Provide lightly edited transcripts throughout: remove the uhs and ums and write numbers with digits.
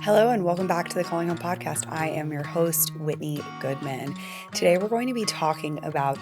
Hello and welcome back to the Calling Home Podcast. I am your host, Whitney Goodman. Today we're going to be talking about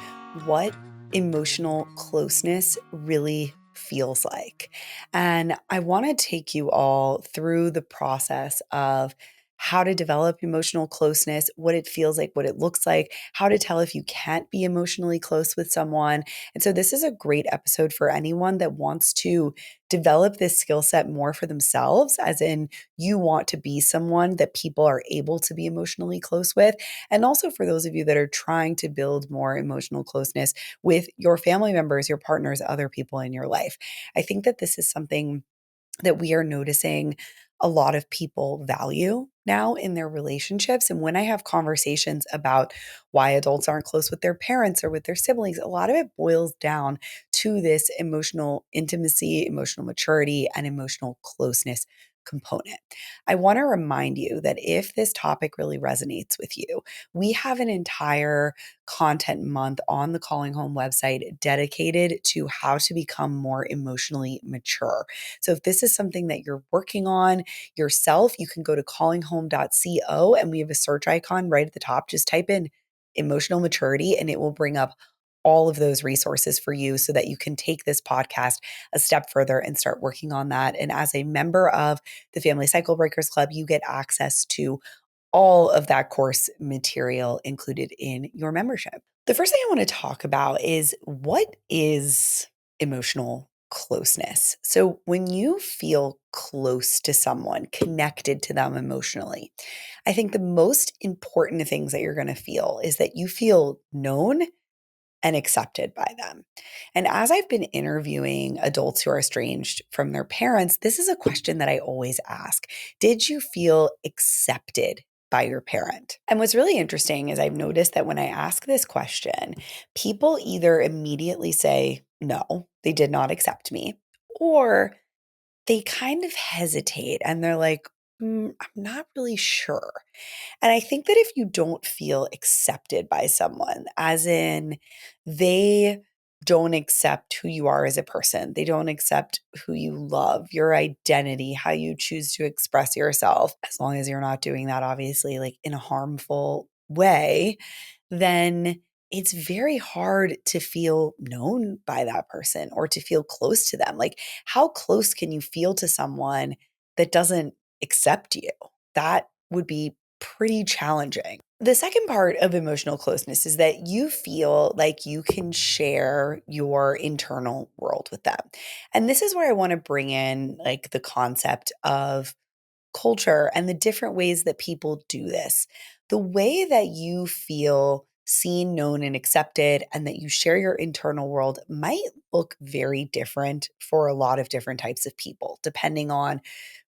what emotional closeness really feels like. And I want to take you all through the process of how to develop emotional closeness, what it feels like, what it looks like, how to tell if you can't be emotionally close with someone. And so this is a great episode for anyone that wants to develop this skill set more for themselves, as in you want to be someone that people are able to be emotionally close with. And also for those of you that are trying to build more emotional closeness with your family members, your partners, other people in your life. I think that this is something that we are noticing a lot of people value now in their relationships. And when I have conversations about why adults aren't close with their parents or with their siblings, a lot of it boils down to this emotional intimacy, emotional maturity, and emotional closeness component. I want to remind you that if this topic really resonates with you, we have an entire content month on the Calling Home website dedicated to how to become more emotionally mature. So if this is something that you're working on yourself, you can go to callinghome.co and we have a search icon right at the top. Just type in emotional maturity and it will bring up all of those resources for you so that you can take this podcast a step further and start working on that. And as a member of the Family Cyclebreakers Club, you get access to all of that course material included in your membership. The first thing I want to talk about is what is emotional closeness. So, when you feel close to someone, connected to them emotionally, I think the most important things that you're going to feel is that you feel known and accepted by them. And as I've been interviewing adults who are estranged from their parents, this is a question that I always ask. Did you feel accepted by your parent? And what's really interesting is I've noticed that when I ask this question, people either immediately say, no, they did not accept me, or they kind of hesitate and they're like, I'm not really sure. And I think that if you don't feel accepted by someone, as in they don't accept who you are as a person, they don't accept who you love, your identity, how you choose to express yourself, as long as you're not doing that, obviously, like in a harmful way, then it's very hard to feel known by that person or to feel close to them. Like, how close can you feel to someone that doesn't accept you? That would be pretty challenging. The second part of emotional closeness is that you feel like you can share your internal world with them. And this is where I want to bring in like the concept of culture and the different ways that people do this. The way that you feel seen, known, and accepted, and that you share your internal world might look very different for a lot of different types of people, depending on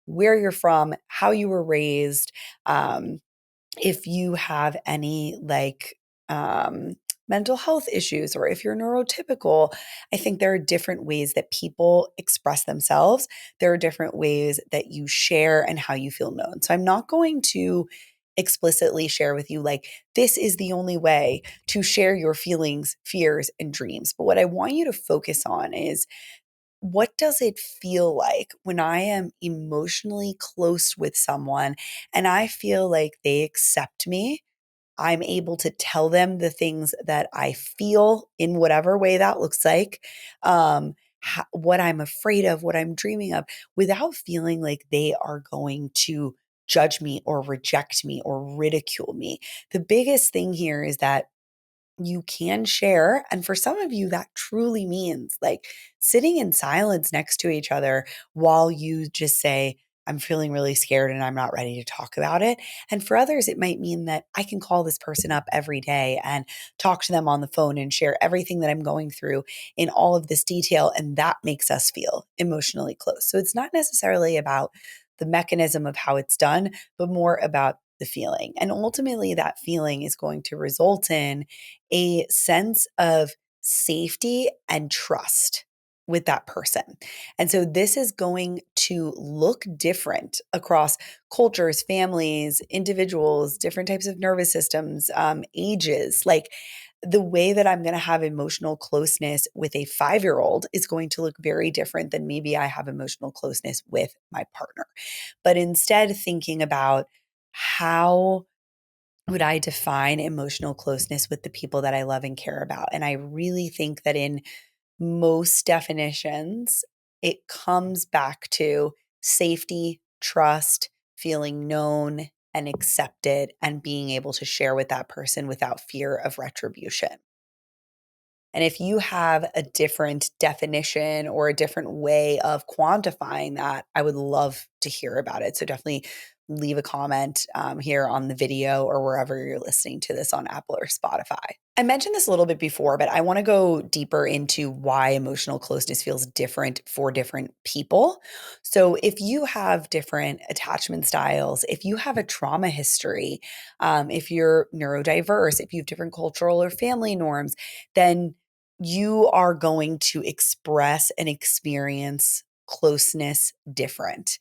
where you're from, how you were raised, if you have any um, mental health issues or if you're neurotypical. I think there are different ways that people express themselves. There are different ways that you share and how you feel known. So I'm not going to explicitly share with you like this is the only way to share your feelings, fears, and dreams. But what I want you to focus on is, what does it feel like when I am emotionally close with someone and I feel like they accept me? I'm able to tell them the things that I feel in whatever way that looks like, what I'm afraid of, what I'm dreaming of, without feeling like they are going to judge me or reject me or ridicule me. The biggest thing here is that you can share. And for some of you, that truly means like sitting in silence next to each other while you just say, I'm feeling really scared and I'm not ready to talk about it. And for others, it might mean that I can call this person up every day and talk to them on the phone and share everything that I'm going through in all of this detail. And that makes us feel emotionally close. So it's not necessarily about the mechanism of how it's done, but more about the feeling. And ultimately, that feeling is going to result in a sense of safety and trust with that person. And so this is going to look different across cultures, families, individuals, different types of nervous systems, ages. Like The way that I'm going to have emotional closeness with a 5-year-old is going to look very different than maybe I have emotional closeness with my partner. But instead, thinking about how would I define emotional closeness with the people that I love and care about? And I really think that in most definitions, it comes back to safety, trust, feeling known and accepted, and being able to share with that person without fear of retribution. And if you have a different definition or a different way of quantifying that, I would love to hear about it. So definitely leave a comment here on the video or wherever you're listening to this on Apple or Spotify. I mentioned this a little bit before, but I want to go deeper into why emotional closeness feels different for different people. So if you have different attachment styles, if you have a trauma history, if you're neurodiverse, if you have different cultural or family norms, then you are going to express and experience closeness different.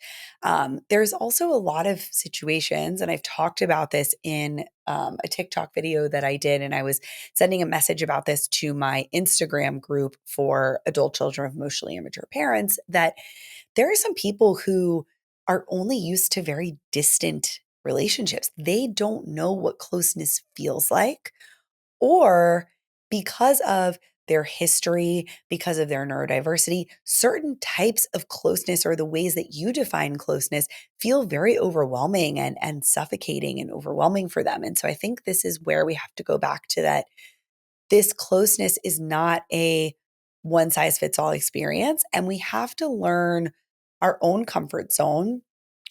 There's also a lot of situations, and I've talked about this in a TikTok video that I did, and I was sending a message about this to my Instagram group for adult children of emotionally immature parents, that there are some people who are only used to very distant relationships. They don't know what closeness feels like, or because of their history, because of their neurodiversity, certain types of closeness or the ways that you define closeness feel very overwhelming and suffocating and overwhelming for them. And so I think this is where we have to go back to that. This closeness is not a one size fits all experience. And we have to learn our own comfort zone,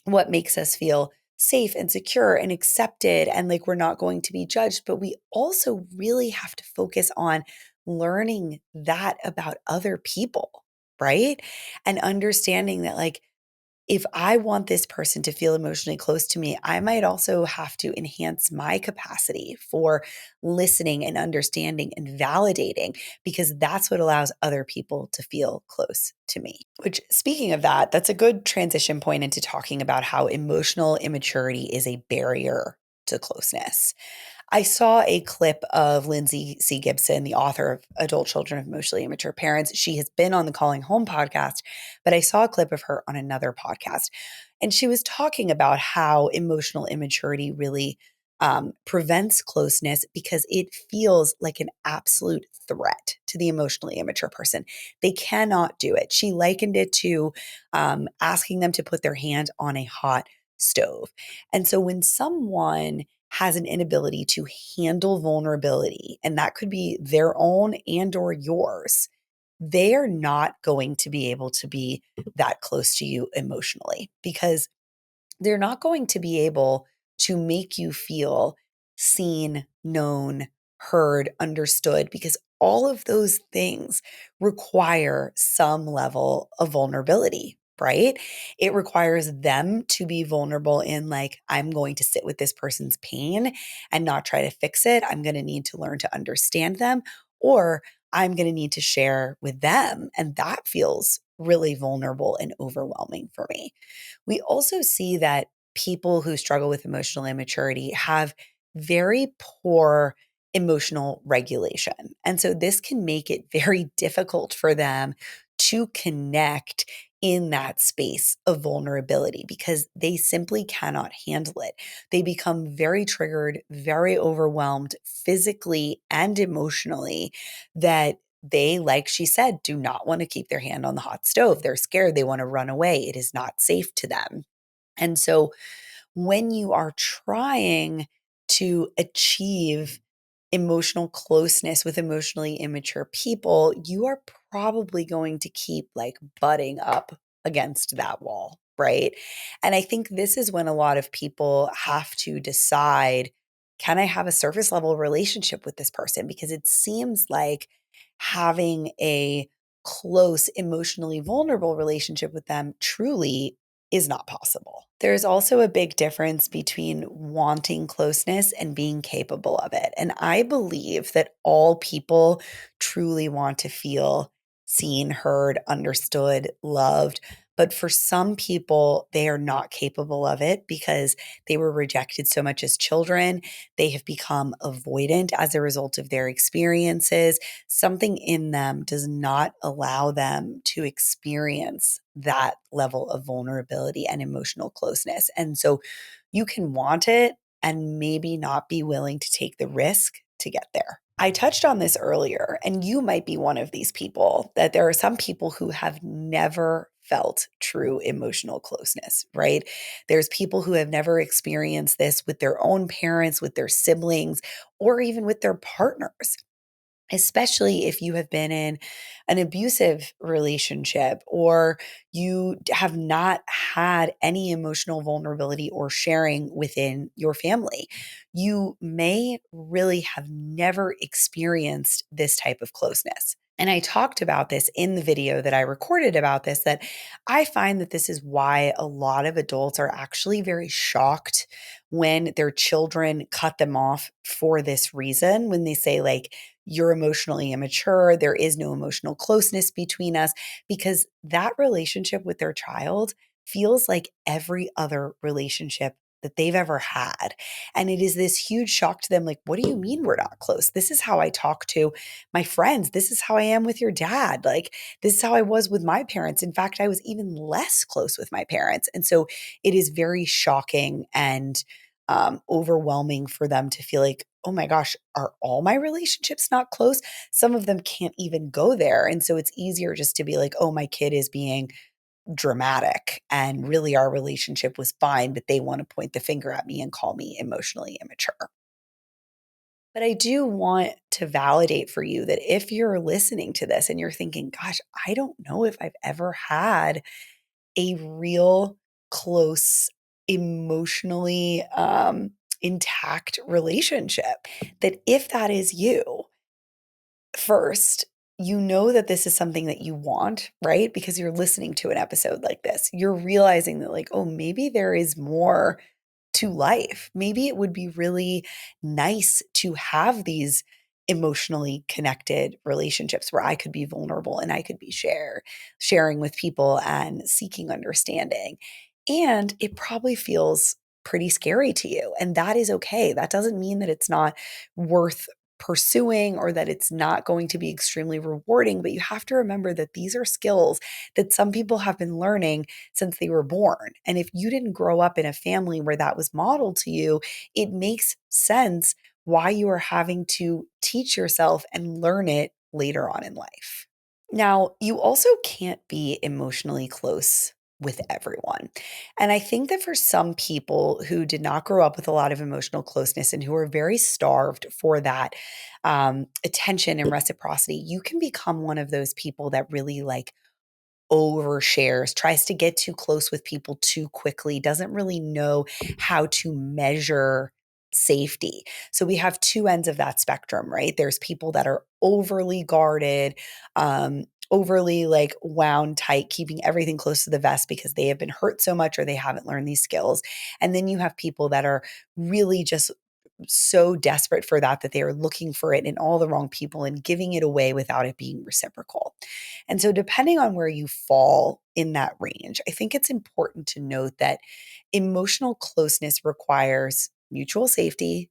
what makes us feel safe and secure and accepted and like we're not going to be judged. But we also really have to focus on learning that about other people, right? And understanding that, like, if I want this person to feel emotionally close to me, I might also have to enhance my capacity for listening and understanding and validating, because that's what allows other people to feel close to me. Which, speaking of that, that's a good transition point into talking about how emotional immaturity is a barrier to closeness. I saw a clip of Lindsay C. Gibson, the author of Adult Children of Emotionally Immature Parents. She has been on the Calling Home podcast, but I saw a clip of her on another podcast. And she was talking about how emotional immaturity really prevents closeness because it feels like an absolute threat to the emotionally immature person. They cannot do it. She likened it to asking them to put their hand on a hot stove. And so when someone has an inability to handle vulnerability, and that could be their own and or yours, they are not going to be able to be that close to you emotionally, because they're not going to be able to make you feel seen, known, heard, understood, because all of those things require some level of vulnerability, right? It requires them to be vulnerable in, like, I'm going to sit with this person's pain and not try to fix it. I'm going to need to learn to understand them, or I'm going to need to share with them. And that feels really vulnerable and overwhelming for me. We also see that people who struggle with emotional immaturity have very poor emotional regulation. And so this can make it very difficult for them to connect in that space of vulnerability because they simply cannot handle it. They become very triggered, very overwhelmed physically and emotionally, that they, like she said, do not want to keep their hand on the hot stove. They're scared. They want to run away. It is not safe to them. And so when you are trying to achieve emotional closeness with emotionally immature people, you are probably going to keep like butting up against that wall, right? And I think this is when a lot of people have to decide, can I have a surface level relationship with this person? Because it seems like having a close, emotionally vulnerable relationship with them truly is not possible. There's also a big difference between wanting closeness and being capable of it. And I believe that all people truly want to feel seen, heard, understood, loved, But for some people, they are not capable of it because they were rejected so much as children. They have become avoidant as a result of their experiences. Something in them does not allow them to experience that level of vulnerability and emotional closeness. And so you can want it and maybe not be willing to take the risk to get there. I touched on this earlier, and you might be one of these people that there are some people who have never felt true emotional closeness, right? There's people who have never experienced this with their own parents, with their siblings, or even with their partners, especially if you have been in an abusive relationship or you have not had any emotional vulnerability or sharing within your family. You may really have never experienced this type of closeness. And I talked about this in the video that I recorded about this, that I find that this is why a lot of adults are actually very shocked when their children cut them off for this reason, when they say, like, you're emotionally immature, there is no emotional closeness between us, because that relationship with their child feels like every other relationship that they've ever had. And it is this huge shock to them, like, what do you mean we're not close? This is how I talk to my friends. This is how I am with your dad. Like, this is how I was with my parents. In fact, I was even less close with my parents. And so it is very shocking and overwhelming for them to feel like, oh my gosh, are all my relationships not close? Some of them can't even go there. And so it's easier just to be like, oh, my kid is being dramatic and really our relationship was fine, but they want to point the finger at me and call me emotionally immature. But I do want to validate for you that if you're listening to this and you're thinking, gosh, I don't know if I've ever had a real close, emotionally intact relationship, that if that is you, first, you know that this is something that you want, right? Because you're listening to an episode like this. You're realizing that, like, oh, maybe there is more to life. Maybe it would be really nice to have these emotionally connected relationships where I could be vulnerable and I could be sharing with people and seeking understanding. And it probably feels pretty scary to you. And that is okay. That doesn't mean that it's not worth pursuing or that it's not going to be extremely rewarding, but you have to remember that these are skills that some people have been learning since they were born. And if you didn't grow up in a family where that was modeled to you, it makes sense why you are having to teach yourself and learn it later on in life. Now, you also can't be emotionally close with everyone. And I think that for some people who did not grow up with a lot of emotional closeness and who are very starved for that attention and reciprocity, you can become one of those people that really like overshares, tries to get too close with people too quickly, doesn't really know how to measure safety. So we have two ends of that spectrum, right? There's people that are overly guarded, overly like wound tight, keeping everything close to the vest because they have been hurt so much or they haven't learned these skills. And then you have people that are really just so desperate for that they are looking for it in all the wrong people and giving it away without it being reciprocal. And so depending on where you fall in that range, I think it's important to note that emotional closeness requires mutual safety,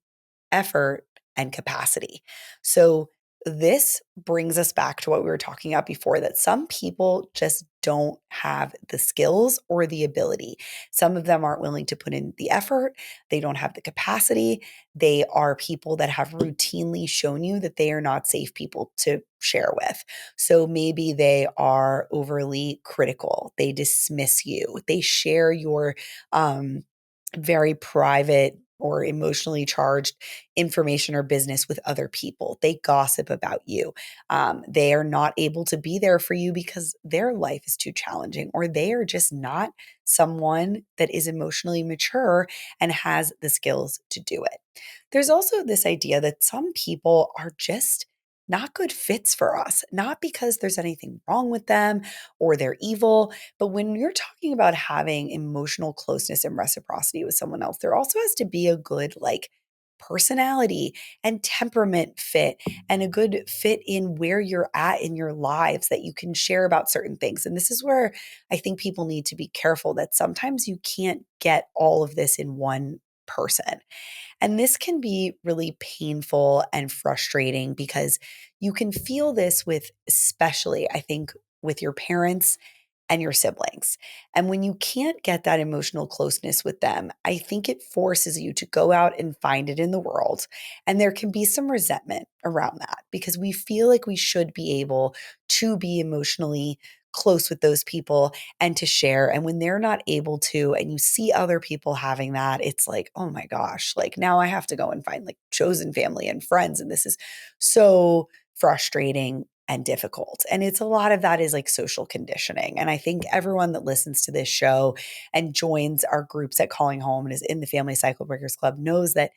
effort, and capacity. So this brings us back to what we were talking about before, that some people just don't have the skills or the ability. Some of them aren't willing to put in the effort. They don't have the capacity. They are people that have routinely shown you that they are not safe people to share with. So maybe they are overly critical. They dismiss you. They share your very private or emotionally charged information or business with other people. They gossip about you. They are not able to be there for you because their life is too challenging, or they are just not someone that is emotionally mature and has the skills to do it. There's also this idea that some people are just not good fits for us, not because there's anything wrong with them or they're evil, but when you're talking about having emotional closeness and reciprocity with someone else, there also has to be a good like personality and temperament fit and a good fit in where you're at in your lives that you can share about certain things. And this is where I think people need to be careful that sometimes you can't get all of this in one person. And this can be really painful and frustrating because you can feel this with, especially, I think, with your parents and your siblings. And when you can't get that emotional closeness with them, I think it forces you to go out and find it in the world. And there can be some resentment around that because we feel like we should be able to be emotionally close with those people and to share. And when they're not able to, and you see other people having that, it's like, oh my gosh, like now I have to go and find like chosen family and friends. And this is so frustrating and difficult. And it's a lot of that is like social conditioning. And I think everyone that listens to this show and joins our groups at Calling Home and is in the Family Cyclebreakers Club knows that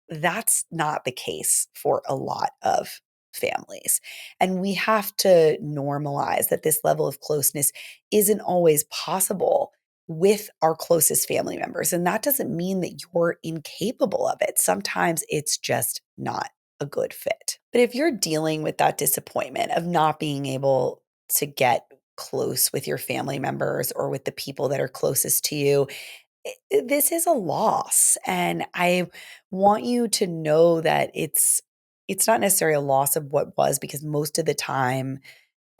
that's not the case for a lot of families. And we have to normalize that this level of closeness isn't always possible with our closest family members. And that doesn't mean that you're incapable of it. Sometimes it's just not a good fit. But if you're dealing with that disappointment of not being able to get close with your family members or with the people that are closest to you, this is a loss. And I want you to know that it's not necessarily a loss of what was, because most of the time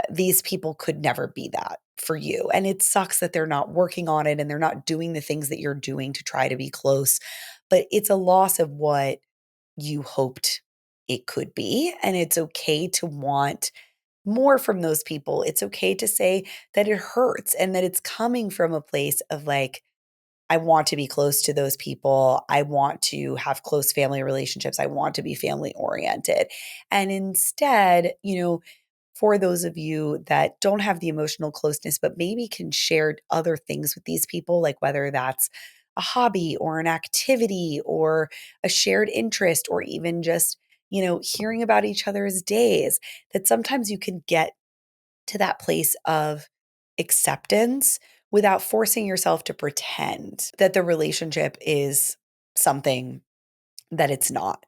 these people could never be that for you. And it sucks that they're not working on it and they're not doing the things that you're doing to try to be close. But it's a loss of what you hoped it could be. And it's okay to want more from those people. It's okay to say that it hurts and that it's coming from a place of like, I want to be close to those people. I want to have close family relationships. I want to be family oriented. And instead, for those of you that don't have the emotional closeness, but maybe can share other things with these people, like whether that's a hobby or an activity or a shared interest, or even just, hearing about each other's days, that sometimes you can get to that place of acceptance without forcing yourself to pretend that the relationship is something that it's not.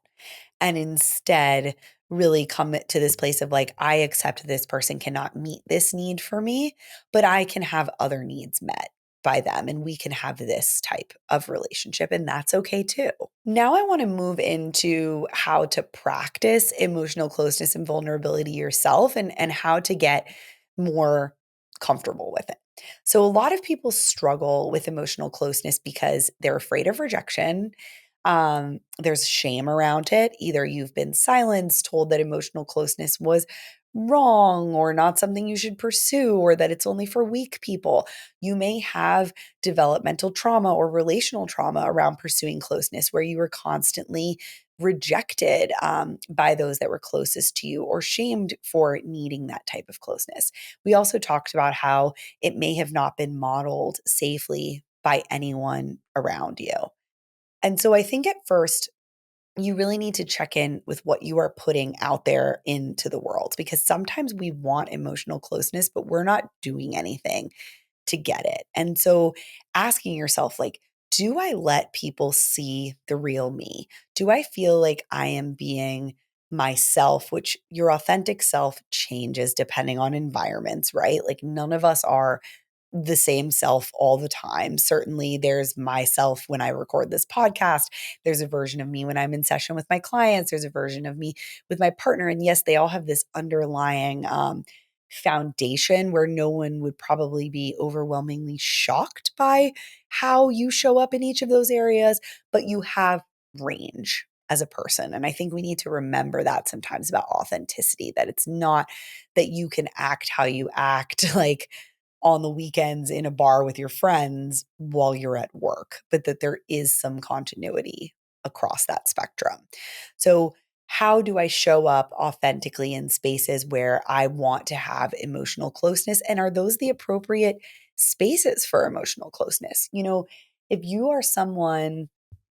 And instead, really come to this place of like, I accept this person cannot meet this need for me, but I can have other needs met by them and we can have this type of relationship, and that's okay too. Now I want to move into how to practice emotional closeness and vulnerability yourself, and how to get more comfortable with it. So a lot of people struggle with emotional closeness because they're afraid of rejection. There's shame around it. Either you've been silenced, told that emotional closeness was wrong or not something you should pursue, or that it's only for weak people. You may have developmental trauma or relational trauma around pursuing closeness, where you were constantly rejected by those that were closest to you, or shamed for needing that type of closeness. We also talked about how it may have not been modeled safely by anyone around you. And so I think at first, you really need to check in with what you are putting out there into the world, because sometimes we want emotional closeness, but we're not doing anything to get it. And so asking yourself, like, do I let people see the real me? Do I feel like I am being myself, which your authentic self changes depending on environments, right? Like, none of us are the same self all the time. Certainly, there's myself when I record this podcast. There's a version of me when I'm in session with my clients. There's a version of me with my partner. And yes, they all have this underlying foundation where no one would probably be overwhelmingly shocked by how you show up in each of those areas, but you have range as a person. And I think we need to remember that sometimes about authenticity, that it's not that you can act how you act like on the weekends in a bar with your friends while you're at work, but that there is some continuity across that spectrum. So, how do I show up authentically in spaces where I want to have emotional closeness? And are those the appropriate spaces for emotional closeness? If you are someone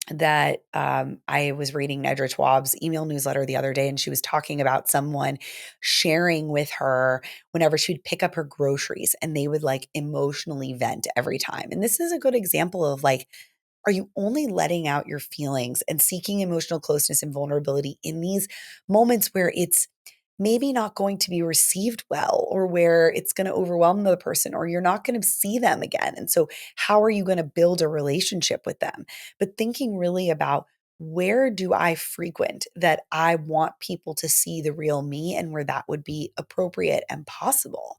that I was reading Nedra Schwab's email newsletter the other day, and she was talking about someone sharing with her whenever she would pick up her groceries, and they would like emotionally vent every time. And this is a good example of like, Are you only letting out your feelings and seeking emotional closeness and vulnerability in these moments where it's maybe not going to be received well, or where it's going to overwhelm the person, or you're not going to see them again? And so, how are you going to build a relationship with them? But thinking really about, where do I frequent that I want people to see the real me, and where that would be appropriate and possible?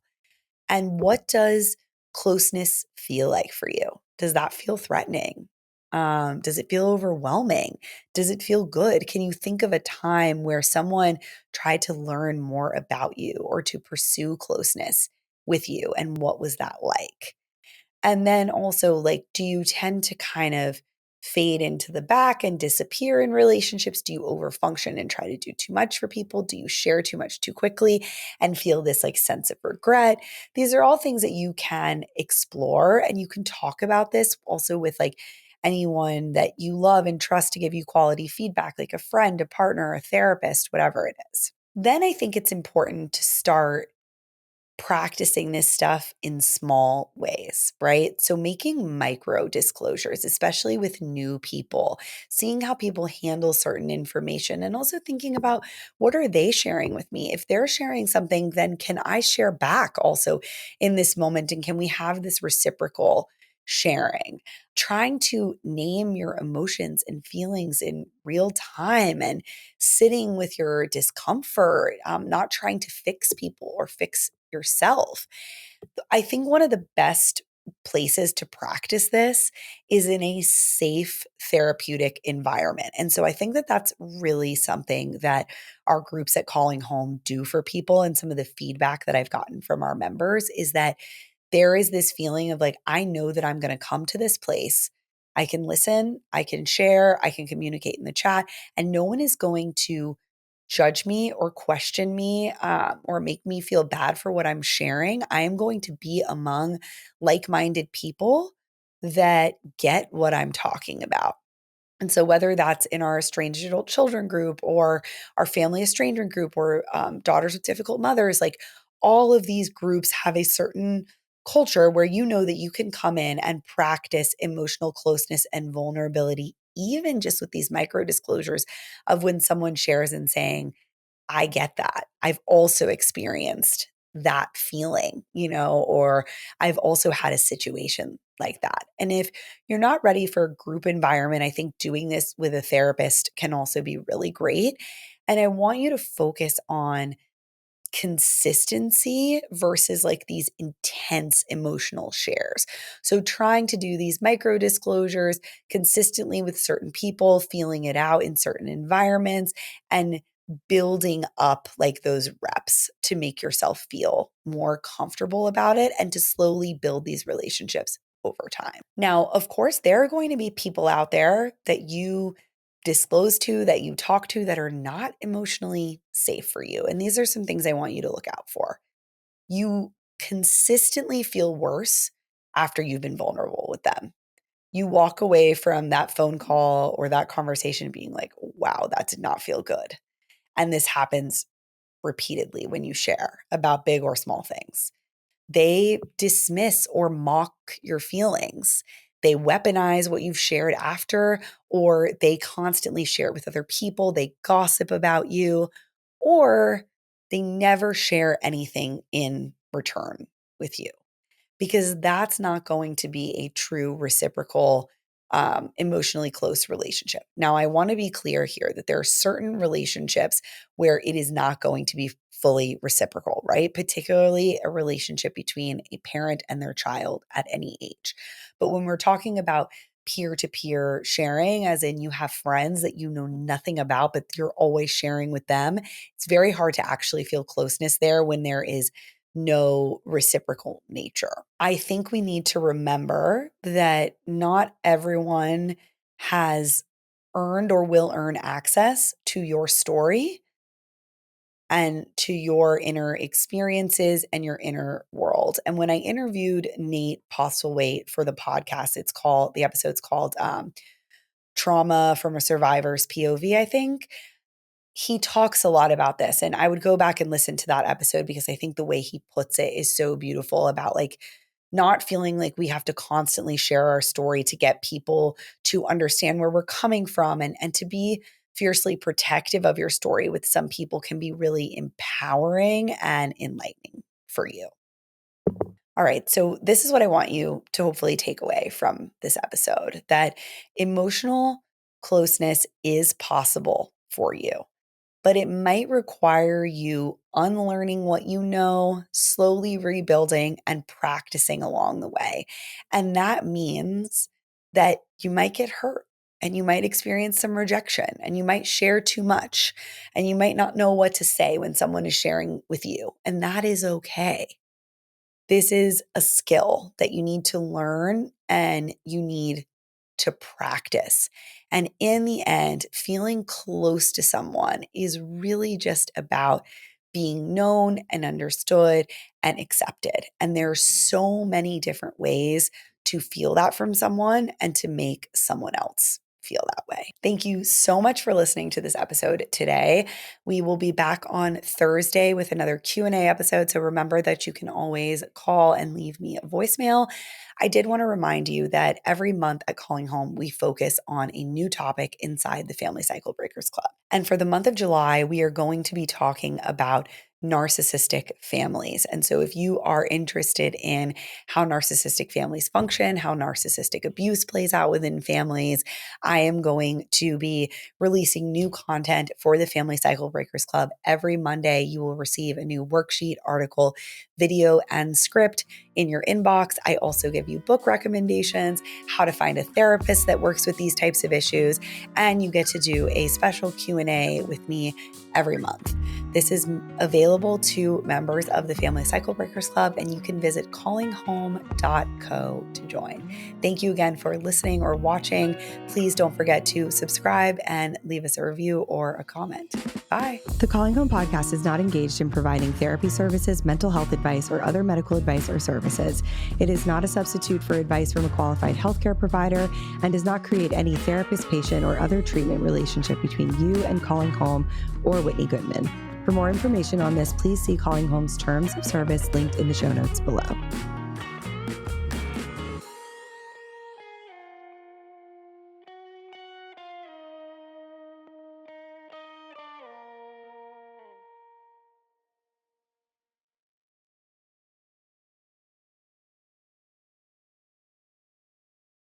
And what does closeness feel like for you? Does that feel threatening? Does it feel overwhelming? Does it feel good? Can you think of a time where someone tried to learn more about you or to pursue closeness with you? And what was that like? And then also, like, do you tend to kind of fade into the back and disappear in relationships? Do you overfunction and try to do too much for people? Do you share too much too quickly and feel this like sense of regret? These are all things that you can explore, and you can talk about this also with like anyone that you love and trust to give you quality feedback, like a friend, a partner, a therapist, whatever it is. Then I think it's important to start practicing this stuff in small ways, right? So making micro disclosures, especially with new people, seeing how people handle certain information, and also thinking about, what are they sharing with me? If they're sharing something, then can I share back also in this moment? And can we have this reciprocal sharing? Trying to name your emotions and feelings in real time, and sitting with your discomfort, not trying to fix people or fix yourself. I think one of the best places to practice this is in a safe therapeutic environment. And so I think that that's really something that our groups at Calling Home do for people. And some of the feedback that I've gotten from our members is that there is this feeling of like, I know that I'm going to come to this place. I can listen, I can share, I can communicate in the chat, and no one is going to judge me or question me, or make me feel bad for what I'm sharing. I am going to be among like minded people that get what I'm talking about. And so, whether that's in our estranged adult children group, or our family estrangement group, or daughters with difficult mothers, like, all of these groups have a certain culture where you know that you can come in and practice emotional closeness and vulnerability, even just with these micro disclosures of when someone shares and saying, I get that. I've also experienced that feeling, or I've also had a situation like that. And if you're not ready for a group environment, I think doing this with a therapist can also be really great. And I want you to focus on consistency versus like these intense emotional shares. So trying to do these micro disclosures consistently with certain people, feeling it out in certain environments, and building up like those reps to make yourself feel more comfortable about it, and to slowly build these relationships over time. Now, of course, there are going to be people out there that you disclose to, that you talk to, that are not emotionally safe for you. And these are some things I want you to look out for. You consistently feel worse after you've been vulnerable with them. You walk away from that phone call or that conversation being like, wow, that did not feel good. And this happens repeatedly when you share about big or small things. They dismiss or mock your feelings. They weaponize what you've shared after, or they constantly share it with other people. They gossip about you, or they never share anything in return with you, because that's not going to be a true reciprocal, emotionally close relationship. Now, I want to be clear here that there are certain relationships where it is not going to be fully reciprocal, right? Particularly a relationship between a parent and their child at any age. But when we're talking about peer to peer sharing, as in you have friends that you know nothing about, but you're always sharing with them, it's very hard to actually feel closeness there when there is no reciprocal nature. I think we need to remember that not everyone has earned or will earn access to your story and to your inner experiences and your inner world. And when I interviewed Nate Postlewaite for the podcast, the episode's called Trauma from a Survivor's POV, I think. He talks a lot about this, and I would go back and listen to that episode because I think the way he puts it is so beautiful about like not feeling like we have to constantly share our story to get people to understand where we're coming from, and to be fiercely protective of your story with some people can be really empowering and enlightening for you. All right, so this is what I want you to hopefully take away from this episode, that emotional closeness is possible for you, but it might require you unlearning what you know, slowly rebuilding and practicing along the way. And that means that you might get hurt and you might experience some rejection and you might share too much and you might not know what to say when someone is sharing with you. And that is okay. This is a skill that you need to learn and you need to practice. And in the end, feeling close to someone is really just about being known and understood and accepted. And there are so many different ways to feel that from someone and to make someone else feel that way. Thank you so much for listening to this episode today. We will be back on Thursday with another Q&A episode. So remember that you can always call and leave me a voicemail. I did want to remind you that every month at Calling Home, we focus on a new topic inside the Family Cyclebreakers Club. And for the month of July, we are going to be talking about narcissistic families. And so if you are interested in how narcissistic families function, how narcissistic abuse plays out within families, I am going to be releasing new content for the Family Cyclebreakers Club. Every Monday, you will receive a new worksheet, article, video, and script in your inbox. I also give you book recommendations, how to find a therapist that works with these types of issues, and you get to do a special Q&A with me every month. This is available to members of the Family Cyclebreakers Club, and you can visit callinghome.co to join. Thank you again for listening or watching. Please don't forget to subscribe and leave us a review or a comment. Bye. The Calling Home podcast is not engaged in providing therapy services, mental health advice, or other medical advice or services. It is not a substitute for advice from a qualified healthcare provider and does not create any therapist-patient or other treatment relationship between you and Calling Home or Whitney Goodman. For more information on this, please see Calling Home's terms of service linked in the show notes below.